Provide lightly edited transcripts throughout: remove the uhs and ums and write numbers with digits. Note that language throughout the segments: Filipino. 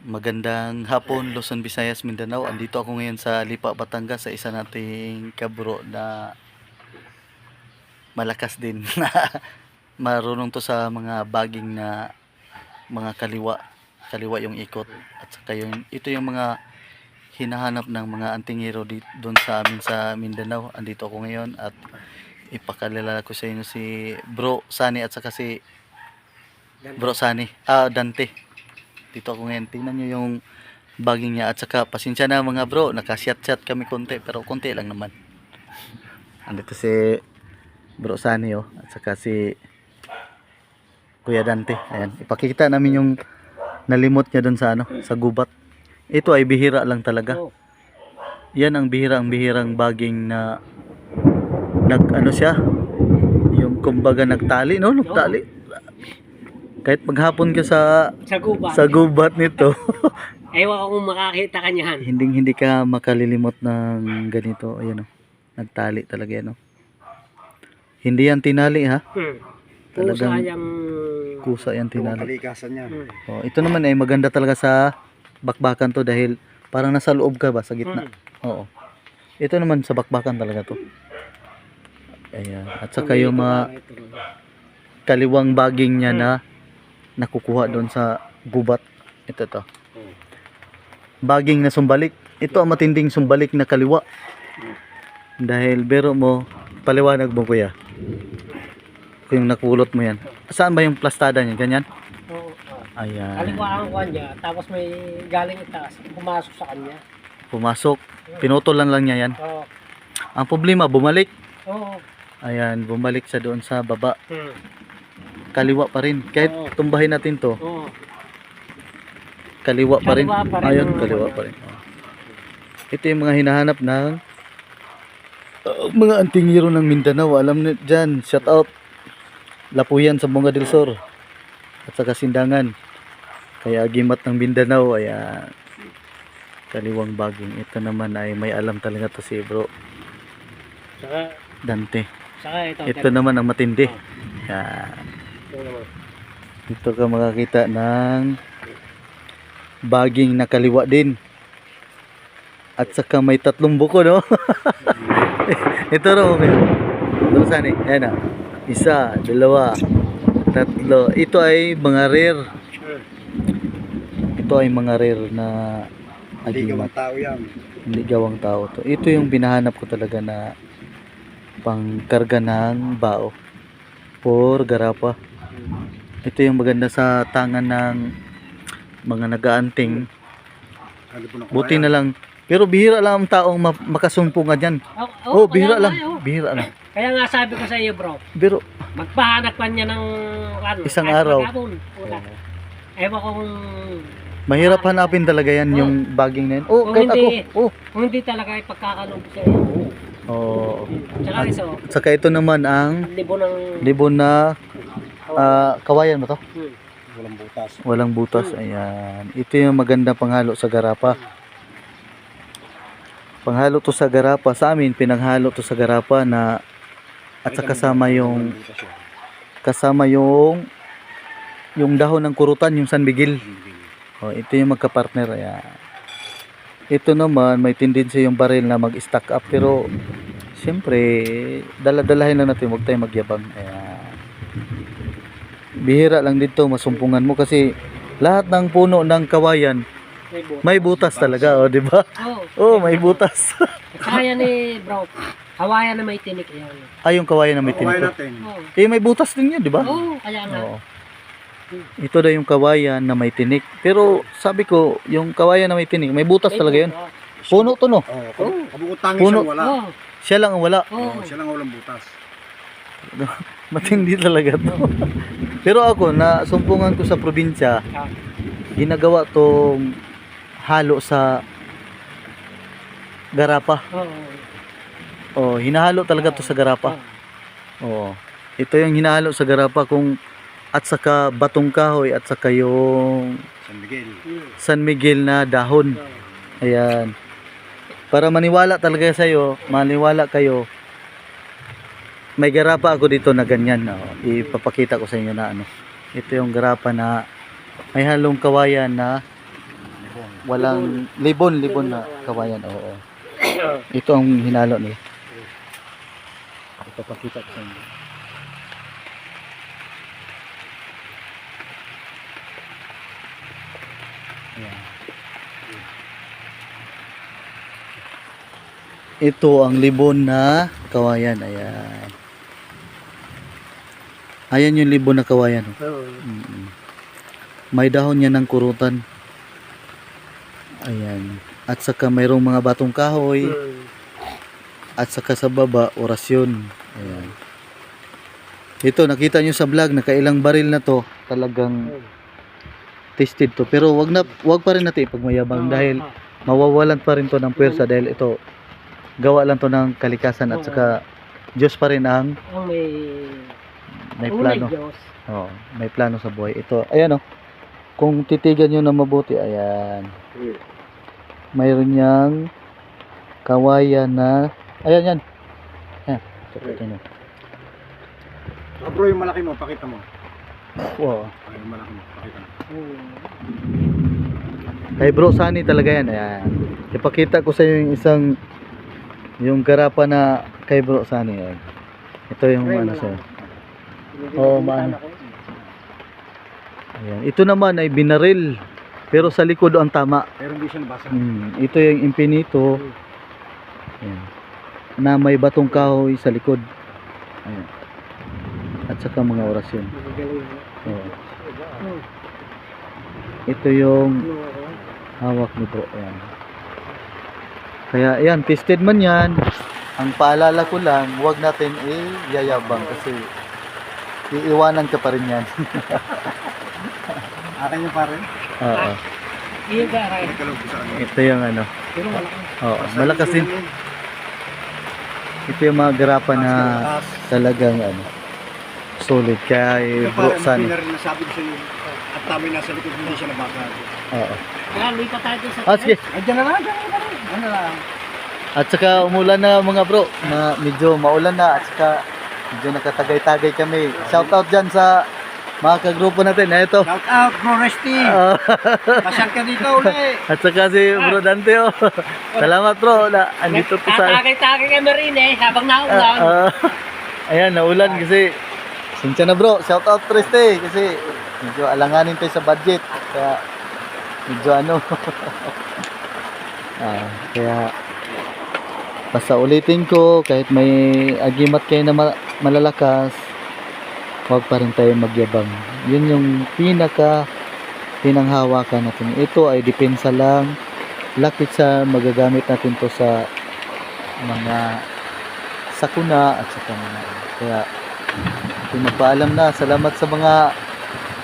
Magandang hapon, Luzon, Visayas, Mindanao. Andito ako ngayon sa Lipa, Batangas sa isa nating kabro na malakas din na marunong to sa mga baging na mga kaliwa yung ikot. At saka ito yung mga hinahanap ng mga antingero doon sa amin sa Mindanao. Andito ako ngayon at ipakalala ko sa inyo si Bro Sani at saka si Bro Sani, Dante. Dito ako ngayon, tingnan nyo yung baging niya. At saka pasensya na mga bro, nakasyat-syat kami konti, pero konti lang naman. Andito si Bro Sani at saka si Kuya Dante. Ayan, ipakita namin yung nalimot niya doon sa sa gubat. Ito ay bihira lang talaga. Yan ang bihirang baging na siya, yung kumbaga nagtali, no? Nagtali. Kahit maghapon ka sa gubat nito, ewan ko kung makakita ka niyan. hindi ka makalilimot ng ganito. Ayan, nagtali talaga yan. Hindi yan tinali, ha? Talagang kusa yan tinali. Kalikasan niya. Ito naman ay maganda talaga sa bakbakan to dahil parang nasa loob ka ba sa gitna. Oo. Ito naman sa bakbakan talaga to. Ayan. At saka yung mga kaliwang baging niya na nakukuha doon sa gubat. Ito to. Baging na sumbalik. Ito ang matinding sumbalik na kaliwa. Dahil bero mo, paliwanag mo kuya. Kung nakulot mo yan. Saan ba yung plastada niya? Ganyan? Oo. Ayan. Kaliwa ang kuha niya, tapos may galing itaas, pumasok sa kanya. Pumasok. Pinutulan lang niya yan. Oo. Ang problema, bumalik. Oo. Ayan, bumalik siya doon sa baba. Kaliwa pa rin. Kahit tumbahin natin to, Oo. kaliwa pa rin. Kaliwa pa rin. Ayun, kaliwa pa rin. Ito yung mga hinahanap ng mga antingero ng Mindanao. Alam niyo dyan, shout out. Lapuyan sa Bunga del Sur. At saka Sindangan. Kaya agimat ng Mindanao. Ayan. Kaliwang baging. Ito naman ay may alam talaga to si Bro Saka, Dante. saka Ito naman ang matindi. Ayan. Dito ka makakita ng baging na kaliwa din. At saka may tatlong buko, no? Ito raw, okay. Ito saan eh? Ayan na. Isa, dalawa, tatlo. Ito ay mga rare. Ito ay mga rare na Hindi agimat. gawang tao yan. Hindi gawang tao to. Ito yung binahanap ko talaga na pangkarga ng bao. For garapa. Ito yung maganda sa tangan ng mga nag-aanting. Buti na lang. Pero bihira lang ang taong makasumpungan dyan. Bihira lang. Bihira lang. Kaya nga sabi ko sa iyo bro, Pero magpahanap pa niya ng Isang kahit araw. maghapon. Wala. Ewan ko kung mahirap hanapin talaga yan yung baging na yan. Kung Kahit ako. hindi- kung hindi talaga ipagkakalong ko sa iyo. Tsaka iso, At saka ito naman ang libo ng libon na kawayan ba to? Walang butas. Walang butas. Ayan. Ito yung maganda panghalo sa garapa. Panghalo to sa garapa. Sa amin, pinaghalo to sa garapa na at saka kasama yung dahon ng kurutan, yung San Miguel. Ito yung magka-partner. Ayan. Ito naman, may tendency yung baril na mag-stack up. Pero, siyempre, daladalahin lang natin. Huwag tayong magyabang. Ayan. Bihira lang dito, masumpungan mo kasi lahat ng puno ng kawayan may butas talaga, di ba? May butas. Kaya ni bro, kawayan na may tinik yan. Yung kawayan na may Kumain tinik. natin. May butas din yan, di ba? Kaya nga. Oo. Ito daw yung kawayan na may tinik. Pero sabi ko, yung kawayan na may tinik, may butas talaga yun. Puno to, no? Kabukutangin Puno. siyang wala. Siya lang ang wala. Siya lang walang butas. Matindi talaga to. Pero ako, na sumpungan ko sa probinsya, ginagawa tong halo sa garapa. Hinahalo talaga to sa garapa. Ito yung hinahalo sa garapa at saka batong kahoy at saka yung San Miguel. San Miguel na dahon. Ayan. Para maniwala talaga maniwala kayo. May garapa ako dito na ganyan. Ipapakita ko sa inyo na Ito yung garapa na may halong kawayan na walang libon na kawayan. Oo. Ito ang hinalo nila. Ipapakita ko sa inyo. Ayan. Ito ang libon na kawayan. Ayan. Ayan yung libon na kawayan. Mm-mm. May dahon yan ng kurutan. Ayan. At saka mayroong mga batong kahoy. At saka sa baba, orasyon. Ayan. Ito, nakita nyo sa vlog, nakailang baril na to. Talagang tested to. Pero wag pa rin natin ipagmayabang dahil mawawalan pa rin to ng pwersa dahil ito, gawa lang to ng kalikasan at saka Diyos pa rin ang Ang may ang plano. Diyos. Oh, may plano sa buhay. Ito, ayan oh. Kung titigan nyo na mabuti, ayan. Mayroon niyang kawayan na, ayan yan. Ayan. Ito nyo. Bro, yung malaki mo, pakita mo. Wow. Ay, yung malaki mo, pakita mo. Kay Bro Sunny talaga yan. Ayan. Ipakita ko sa inyo yung isang yung garapa na kay Bro Sunny. Ayan. Ito yung ano sa'yo. Oo, maano. Ayan. Ito naman ay binaril. Pero sa likod ang tama. Pero hindi siya nabasa. Ito yung impinito. Ayan. Na may batong kahoy sa likod. Ayan. At saka mga orasyon. Oo. Ito yung hawak ni Bro. Ayan. Kaya ayan, tested man yan. Ang paalala ko lang, huwag natin iyayabang kasi iiwanan ka pa rin yan. Akin yung pare. Oo. Iyon ka, Ray. May kalog ko sa kanya. Ito yung ano. Pero malaki. Oo, malakas din. Ito yung mga garapa na talagang ano, solid. Kaya Yung Bro pare, Sunny. na rin nasabi ko sa iyo. At tama nasa likod, hindi siya nabasa. Oo. Kaya lipat tayo dun sa Sige. Ay, dyan na lang, dyan na lang. Dyan na lang. At saka umulan na mga bro, na medyo maulan na at saka medyo nakatagay-tagay kami. Shout out dyan sa mga kagrupo natin. Ito. Shout out, Bro Resty. Pasyal ka dito uli. At saka si Bro Dante. Oh. Salamat bro na andito to sa... Tatagay-tagay kay Marine habang naulan. Ayan, naulan kasi sinsya na bro. Shout out Preste kasi medyo alanganin tayo sa budget. Kaya medyo ano. Kaya basta ulitin ko, kahit may agimat kayo na malalakas, huwag pa rin tayo magyabang. Yun yung pinanghawakan natin. Ito ay depensa lang. Lakit sa magagamit natin to sa mga sakuna at saka mga. Kaya pinapaalam na. Salamat sa mga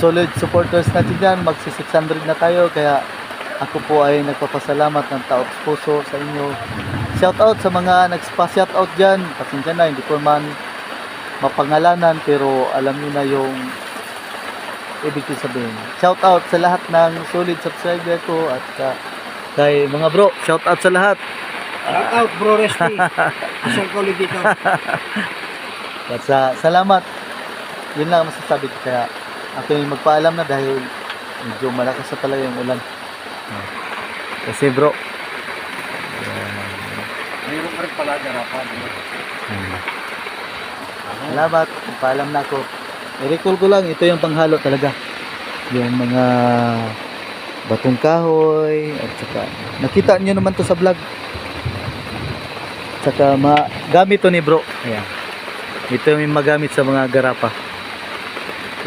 solid supporters natin dyan. Magsi 600 na tayo. Kaya ako po ay nagpapasalamat ng taos puso sa inyo. Shout out sa mga nagpa-shout out dyan. Pasensya na, hindi ko man mapangalanan pero alam niyo na yung ibig ko sabihin. Shout out sa lahat ng solid subscriber ko at kay mga bro, shout out sa lahat. Shout out, Bro Resty. Pasyal ka ulit dito. At salamat. Yun lang ang masasabi ko. Kaya ako yung magpaalam na dahil medyo malakas na talaga yung ulan. Kasi bro, Mayroon ka rin pala garapan. salamat. Paalam na ako. I-recall ko lang, ito yung panghalo talaga. Yung mga batong kahoy at saka nakita nyo naman to sa vlog. Saka gamit to ni bro. Ayan. Ito yung magamit sa mga garapa.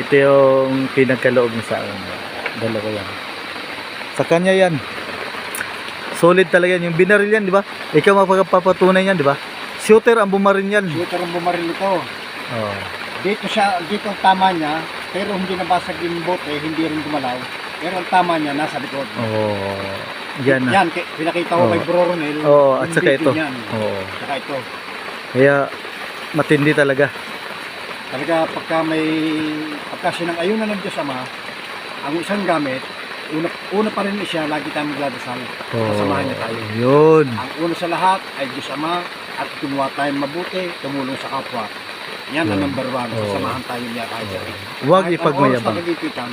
Ito yung pinagkaloob niya sa akin. Dalawa yan. Sa kanya yan. Solid talaga yan. Yung binaril yan, di ba? Ikaw mapagpapatunay yan, di ba? Shooter ang bumaril yan. Dito rin bumaril ito. Oh. Dito tama niya, pero hindi nabasag yung bote, hindi rin gumalaw. Pero ang tama niya, nasa likod. Oh. Yan na. Yan, pinakita ko kay Bro Ronel. Oo, at yung saka video ito. niyan. Oo. Saka ito. Kaya matindi talaga. Talaga pagka sinang-ayunan ng Diyos Ama, ang isang gamit, una pa rin siya, lagi tayong magladasal. Kasamahan niya tayo. Yun. Ang una sa lahat ay Diyos Ama at gumawa tayong mabuti, tumulong sa kapwa. Yan ang number one. Sasamahan tayo niya kahit sa Huwag kahit ang oras ipagmayabang. na kagipitan,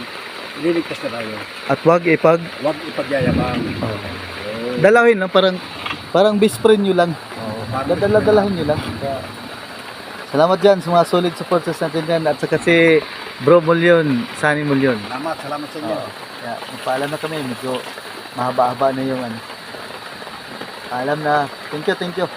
ililigtas na tayo. At wag ipag Huwag ipagyayabang. dalahin lang, parang best friend nyo lang. Dalahin nyo lang. Salamat dyan sa mga solid supporters natin dyan. At saka si Bro Mulyon, Sunny Mulyon. Salamat sa inyo. Kaya magpaalam na kami. Medyo mahaba-haba na yung ano. Alam na. Thank you.